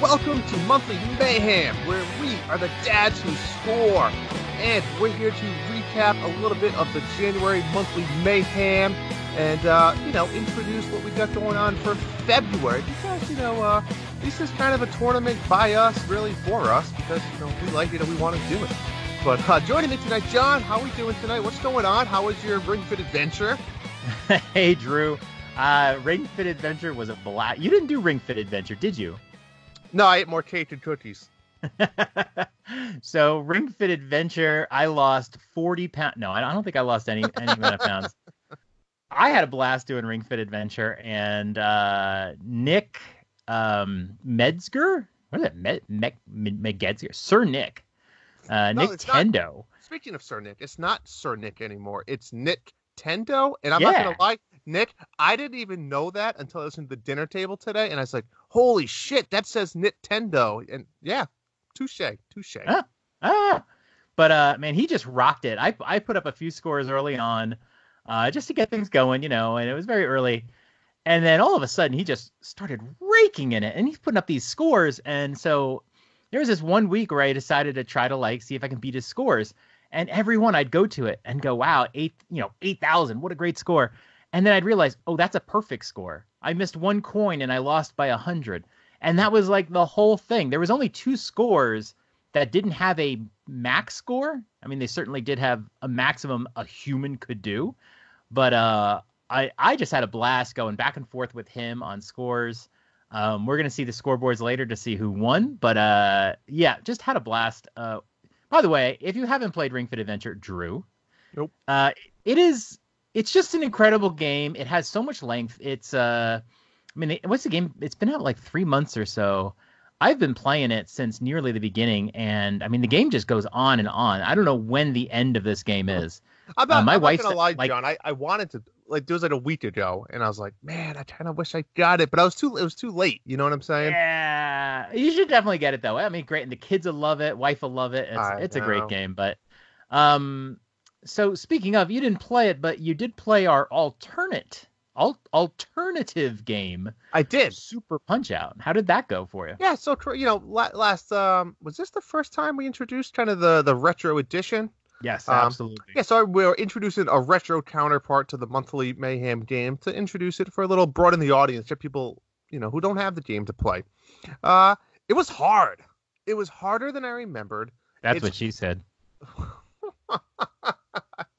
Welcome to Monthly Mayhem, where we are the dads who score. And we're here to recap a little bit of the January Monthly Mayhem and, introduce what we got going on for February. Because, this is kind of a tournament by us, really for us, because, we like it and we want to do it. But joining me tonight, John, how are we doing tonight? What's going on? How was your Ring Fit adventure? Hey, Drew. Ring Fit Adventure was a blast. You didn't do Ring Fit Adventure, did you? No, I ate more cake and cookies. So Ring Fit Adventure, I lost 40 pounds. No, I don't think I lost any amount of pounds. I had a blast doing Ring Fit Adventure, and Nick Metzger, what is it? Metzger, Sir Nick, Nick Tendo. Speaking of Sir Nick, it's not Sir Nick anymore. It's Nick Tendo, and I'm not gonna lie, Nick, I didn't even know that until I listened to the dinner table today, and I was like, holy shit, that says Nick Tendo. And yeah, touche. But man, he just rocked it. I put up a few scores early on, just to get things going, and it was very early. And then all of a sudden he just started raking in it, and he's putting up these scores. And so there was this one week where I decided to try to see if I can beat his scores. And every one I'd go to it and go, wow, 8,000, what a great score. And then I'd realize, oh, that's a perfect score. I missed one coin and I lost by 100. And that was like the whole thing. There was only 2 scores that didn't have a max score. I mean, they certainly did have a maximum a human could do. But I just had a blast going back and forth with him on scores. We're going to see the scoreboards later to see who won. But just had a blast. By the way, if you haven't played Ring Fit Adventure, Drew, nope. It's just an incredible game. It has so much length. It's what's the game? It's been out like 3 months or so. I've been playing it since nearly the beginning, and I mean the game just goes on and on. I don't know when the end of this game is. I'm not gonna lie, John. I wanted to it was like a week ago, and I was like, man, I kind of wish I got it, but it was too late. You know what I'm saying? Yeah, you should definitely get it though. I mean, great, and the kids will love it. Wife will love it. It's a great game, but So speaking of, you didn't play it, but you did play our alternative game. I did. Super Punch-Out. How did that go for you? Yeah, so last was this the first time we introduced kind of the retro edition? Yes, absolutely. So we're introducing a retro counterpart to the monthly Mayhem game to introduce it for a little broaden the audience, get people who don't have the game to play. It was hard. It was harder than I remembered. That's what she said.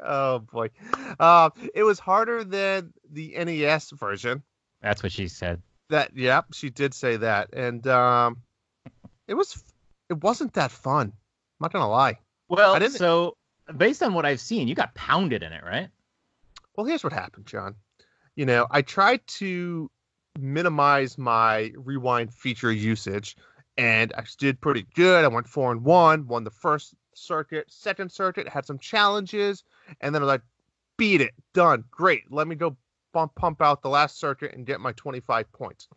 Oh boy. It was harder than the NES version. That's what she said. She did say that. And it wasn't that fun. I'm not gonna lie. Well, so based on what I've seen, you got pounded in it, right? Well, here's what happened, John. I tried to minimize my rewind feature usage, and I did pretty good. I went 4-1, won the first circuit, second circuit, had some challenges, and then I was like, beat it, done, great. Let me go pump out the last circuit and get my 25 points.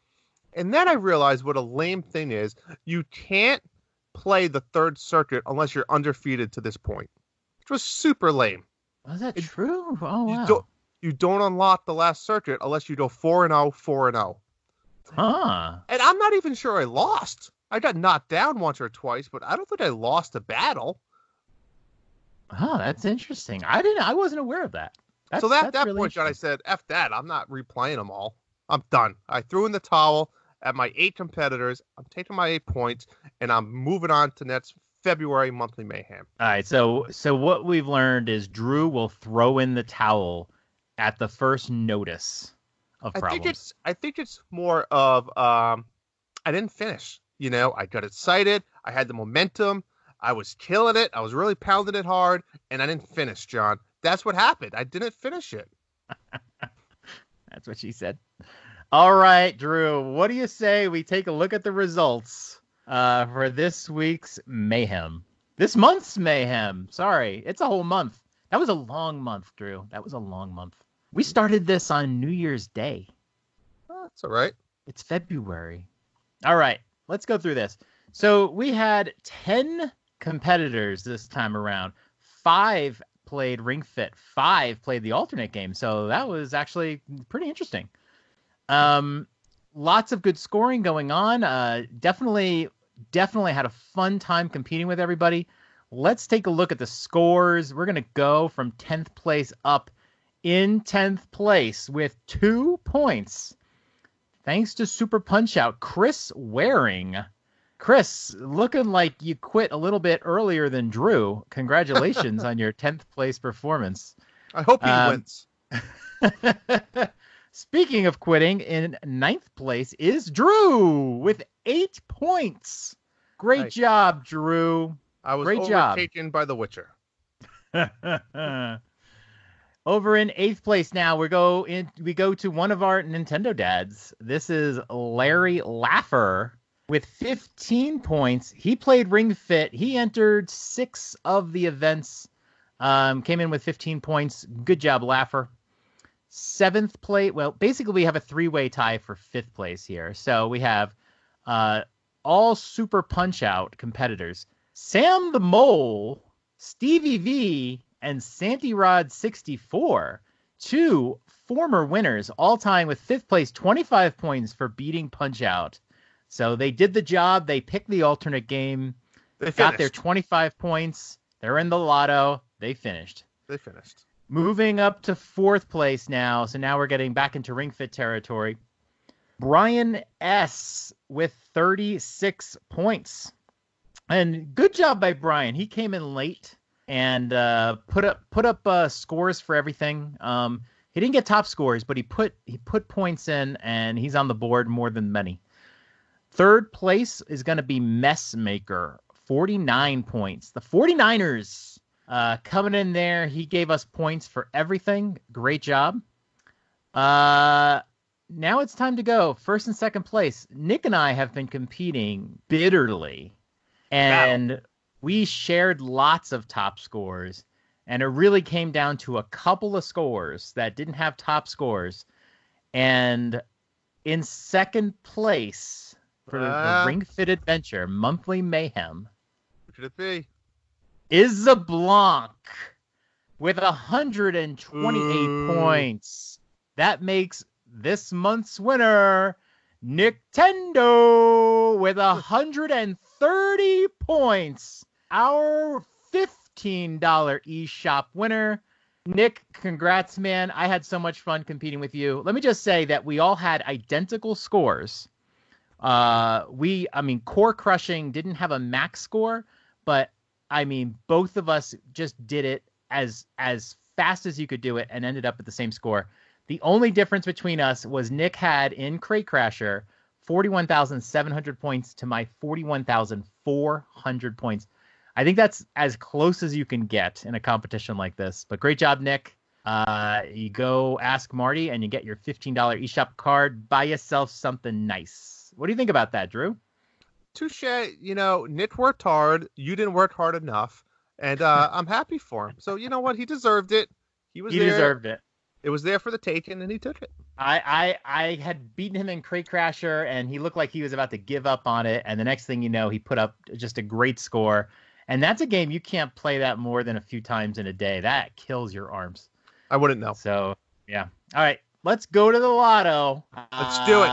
And then I realized what a lame thing is. You can't play the third circuit unless you're undefeated to this point, which was super lame. Was that true? Oh, wow. You don't unlock the last circuit unless you go 4-0, 4-0. Huh. And I'm not even sure I lost. I got knocked down once or twice, but I don't think I lost a battle. Oh, that's interesting. I wasn't aware of that. So that really point, John, I said, F that. I'm not replaying them all. I'm done. I threw in the towel at my 8 competitors. I'm taking my 8 points, and I'm moving on to next February Monthly Mayhem. All right. So what we've learned is Drew will throw in the towel at the first notice of problems. I think it's more of I didn't finish. I got excited. I had the momentum. I was killing it. I was really pounding it hard, and I didn't finish, John. That's what happened. I didn't finish it. That's what she said. All right, Drew, what do you say we take a look at the results for this week's Mayhem? This month's Mayhem. Sorry, it's a whole month. That was a long month, Drew. That was a long month. We started this on New Year's Day. Oh, that's all right. It's February. All right, let's go through this. So we had 10 competitors this time around. 5 played Ring Fit. 5 played the alternate game. So that was actually pretty interesting. lots of good scoring going on. Definitely had a fun time competing with everybody. Let's take a look at the scores. We're going to go from 10th place up. In 10th place with 2 points, thanks to Super Punch-Out, Chris Waring. Chris, looking like you quit a little bit earlier than Drew. Congratulations on your 10th place performance. I hope he wins. Speaking of quitting, in 9th place is Drew with 8 points. Great job, Drew. I was Great overtaken by The Witcher. Over in 8th place now, we go to one of our Nintendo dads. This is Larry Laffer with 15 points. He played Ring Fit. He entered 6 of the events. Came in with 15 points. Good job, Laffer. 7th place. Well, basically we have a 3-way tie for 5th place here. So we have all Super Punch-Out competitors. Sam the Mole, Stevie V, and Santirod64, 2 former winners, all tying with 5th place, 25 points for beating Punch-Out. So they did the job. They picked the alternate game. They got their 25 points. They're in the lotto. They finished. Moving up to 4th place now. So now we're getting back into Ring Fit territory. Brian S. with 36 points. And good job by Brian. He came in late and put up scores for everything. He didn't get top scores, but he put points in, and he's on the board more than many. 3rd place is going to be Messmaker, 49 points. The 49ers coming in there. He gave us points for everything. Great job. Now it's time to go. 1st and 2nd place. Nick and I have been competing bitterly, and we shared lots of top scores, and it really came down to a couple of scores that didn't have top scores. And in 2nd place for the Ring Fit Adventure Monthly Mayhem, who could it be? Is Zablanc with 128 points. That makes this month's winner Nintendo with 130 points. Our $15 eShop winner. Nick, congrats, man. I had so much fun competing with you. Let me just say that we all had identical scores. Core Crushing didn't have a max score, but both of us just did it as fast as you could do it and ended up at the same score. The only difference between us was Nick had in Crate Crasher 41,700 points to my 41,400 points. I think that's as close as you can get in a competition like this. But great job, Nick. You go ask Marty and you get your $15 eShop card. Buy yourself something nice. What do you think about that, Drew? Touche. Nick worked hard. You didn't work hard enough. And I'm happy for him. So you know what? He deserved it. He deserved it. It was there for the taking, and he took it. I had beaten him in Crate Crasher, and he looked like he was about to give up on it. And the next thing you know, he put up just a great score. And that's a game you can't play that more than a few times in a day. That kills your arms. I wouldn't know. So, yeah. All right, let's go to the lotto. Let's do it.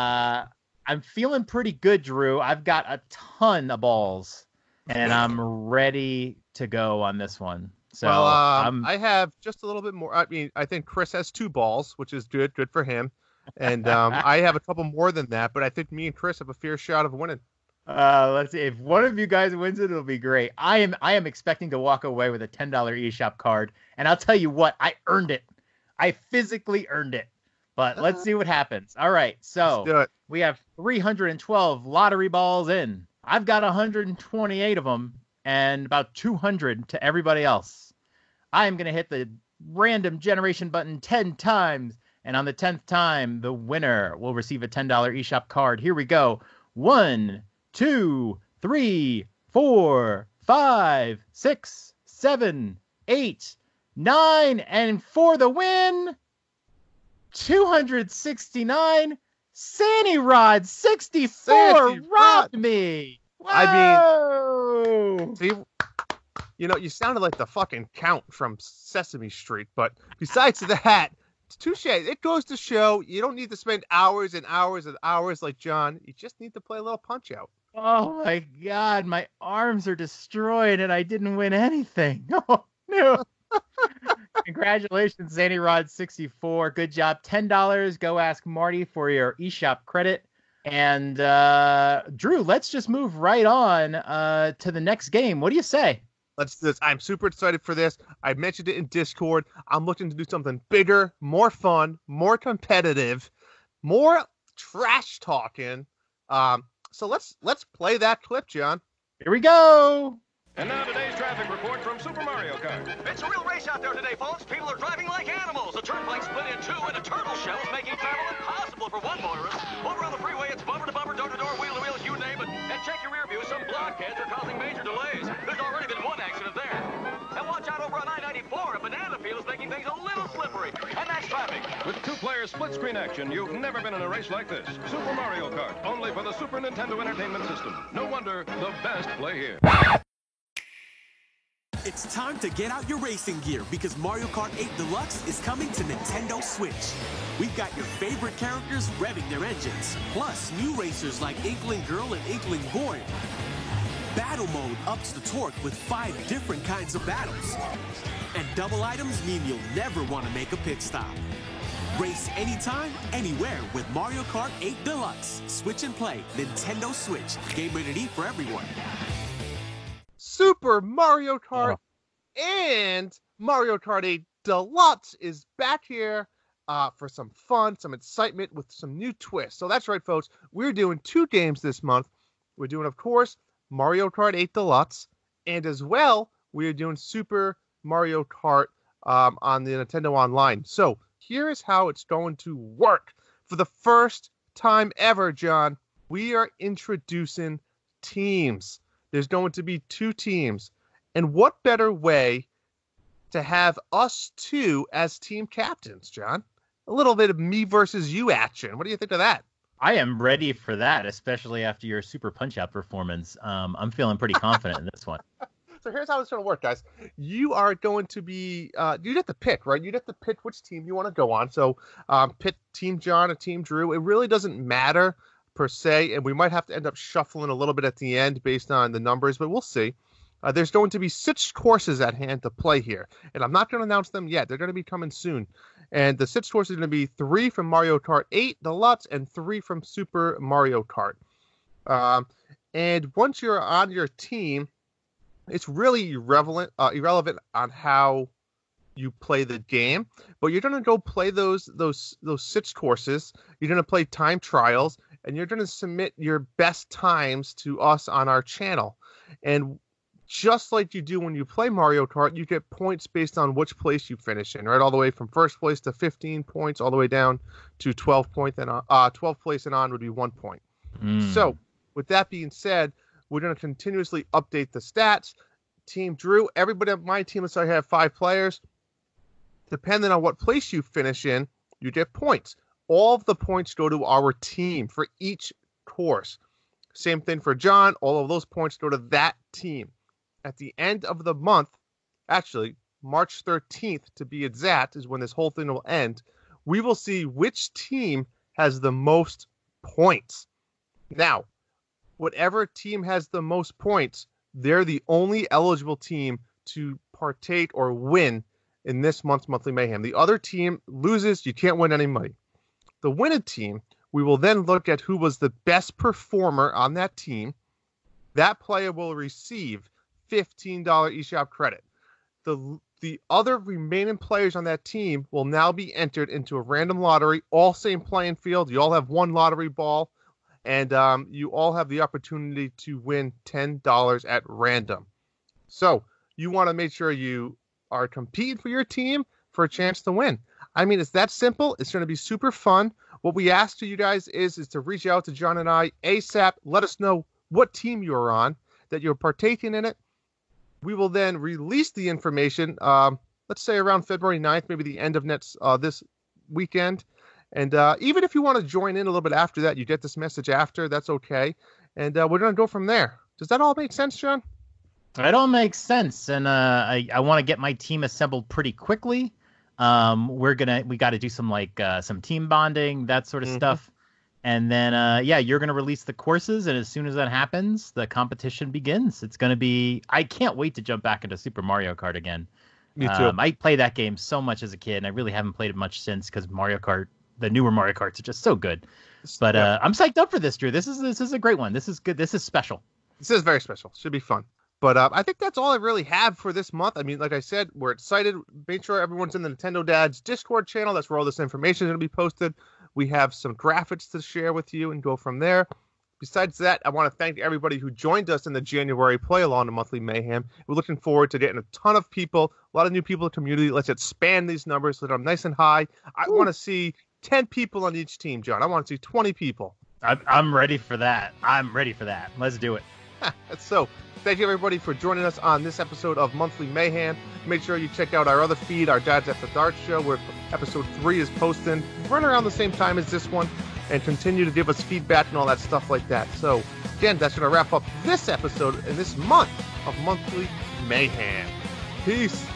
I'm feeling pretty good, Drew. I've got a ton of balls, and I'm ready to go on this one. So I have just a little bit more. I think Chris has 2 balls, which is good for him. And I have a couple more than that, but I think me and Chris have a fair shot of winning. Let's see. If one of you guys wins it, it'll be great. I am expecting to walk away with a $10 eShop card, and I'll tell you what, I earned it. I physically earned it. But let's see what happens. All right, so we have 312 lottery balls in. I've got 128 of them, and about 200 to everybody else. I am going to hit the random generation button 10 times, and on the 10th time, the winner will receive a $10 eShop card. Here we go. 1, 2, 3, 4, 5, 6, 7, 8, 9, and for the win, 269. Santirod 64 robbed me. Whoa! See, you sounded like the fucking Count from Sesame Street, but besides that, touche. It goes to show you don't need to spend hours and hours and hours like John. You just need to play a little Punch-Out. Oh my God, my arms are destroyed and I didn't win anything. Oh no. Congratulations, ZanyRod64. Good job. $10. Go ask Marty for your eShop credit. And Drew, let's just move right on to the next game. What do you say? Let's do this. I'm super excited for this. I mentioned it in Discord. I'm looking to do something bigger, more fun, more competitive, more trash talking. So let's play that clip, John. Here we go. And now today's traffic report from Super Mario Kart. It's a real race out there today, folks. People are driving like animals. The turnpike split in two, and a turtle shell is making travel impossible for one motorist. Over on the freeway, it's bumper to bumper, door to door, wheel to wheel, you name it. And check your rear view. Some blockheads are causing major delays. There's already been one accident there. And watch out over on I-94. A banana peel is making things a little slippery. And that's traffic. With two-player split-screen action, you've never been in a race like this. Super Mario Kart, only for the Super Nintendo Entertainment System. No wonder the best play here. It's time to get out your racing gear because Mario Kart 8 Deluxe is coming to Nintendo Switch. We've got your favorite characters revving their engines, plus new racers like Inkling Girl and Inkling Boy. Battle mode ups the torque with 5 different kinds of battles. And double items mean you'll never want to make a pit stop. Race anytime, anywhere with Mario Kart 8 Deluxe. Switch and play, Nintendo Switch. Game rated E for everyone. Super Mario Kart and Mario Kart 8 Deluxe is back here for some fun, some excitement with some new twists. So that's right, folks. We're doing 2 games this month. We're doing, of course, Mario Kart 8 Deluxe, and as well, we are doing Super Mario Kart on the Nintendo Online. So here is how it's going to work. For the first time ever, John, we are introducing teams. There's going to be 2 teams. And what better way to have us 2 as team captains, John? A little bit of me versus you action. What do you think of that? I am ready for that, especially after your Super Punch-Out performance. I'm feeling pretty confident in this one. So here's how it's going to work, guys. You are going to be, you get to pick, right? You get to pick which team you want to go on. So pick Team John or Team Drew. It really doesn't matter per se, and we might have to end up shuffling a little bit at the end based on the numbers, but we'll see. There's going to be 6 courses at hand to play here, and I'm not going to announce them yet. They're going to be coming soon. And the 6 courses are going to be 3 from Mario Kart 8 Deluxe and 3 from Super Mario Kart. And once you're on your team, it's really irrelevant on how you play the game, but you're going to go play those 6 courses. You're going to play time trials, and you're going to submit your best times to us on our channel. And just like you do when you play Mario Kart, you get points based on which place you finish in, right? All the way from first place to 15 points, all the way down to 12 place and on would be 1 point. So with that being said, we're going to continuously update the stats. Team Drew, everybody on my team, let's say I have 5 players. Depending on what place you finish in, you get points. All of the points go to our team for each course. Same thing for John. All of those points go to that team. At the end of the month, actually, March 13th to be exact, is when this whole thing will end. We will see which team has the most points. Now, whatever team has the most points, they're the only eligible team to partake or win in this month's Monthly Mayhem. The other team loses, you can't win any money. The winning team, we will then look at who was the best performer on that team. That player will receive $15 eShop credit. The other remaining players on that team will now be entered into a random lottery, all same playing field. You all have 1 lottery ball, and you all have the opportunity to win $10 at random. So you want to make sure you are competing for your team for a chance to win. I mean, it's that simple. It's going to be super fun. What we ask of you guys is to reach out to John and I ASAP. Let us know what team you're on, that you're partaking in it. We will then release the information, let's say around February 9th, maybe the end of this weekend. And even if you want to join in a little bit after that, you get this message after, that's okay. And we're going to go from there. Does that all make sense, John? It all makes sense. And I want to get my team assembled pretty quickly. We got to do some some team bonding, that sort of stuff. And then, you're going to release the courses. And as soon as that happens, the competition begins. It's going to be, I can't wait to jump back into Super Mario Kart again. Me too. I played that game so much as a kid, and I really haven't played it much since because Mario Kart, the newer Mario Karts are just so good. But I'm psyched up for this, Drew. This is a great one. This is good. This is special. This is very special. Should be fun. But I think that's all I really have for this month. I mean, like I said, we're excited. Make sure everyone's in the Nintendo Dads Discord channel. That's where all this information is going to be posted. We have some graphics to share with you and go from there. Besides that, I want to thank everybody who joined us in the January play-along to Monthly Mayhem. We're looking forward to getting a ton of people, a lot of new people in the community. Let's expand these numbers, let them nice and high. I want to see 10 people on each team, John. I want to see 20 people. I'm ready for that. Let's do it. So, thank you, everybody, for joining us on this episode of Monthly Mayhem. Make sure you check out our other feed, our Dads After Dark show, where episode 3 is posting right around the same time as this one. And continue to give us feedback and all that stuff like that. So, again, that's going to wrap up this episode and this month of Monthly Mayhem. Peace.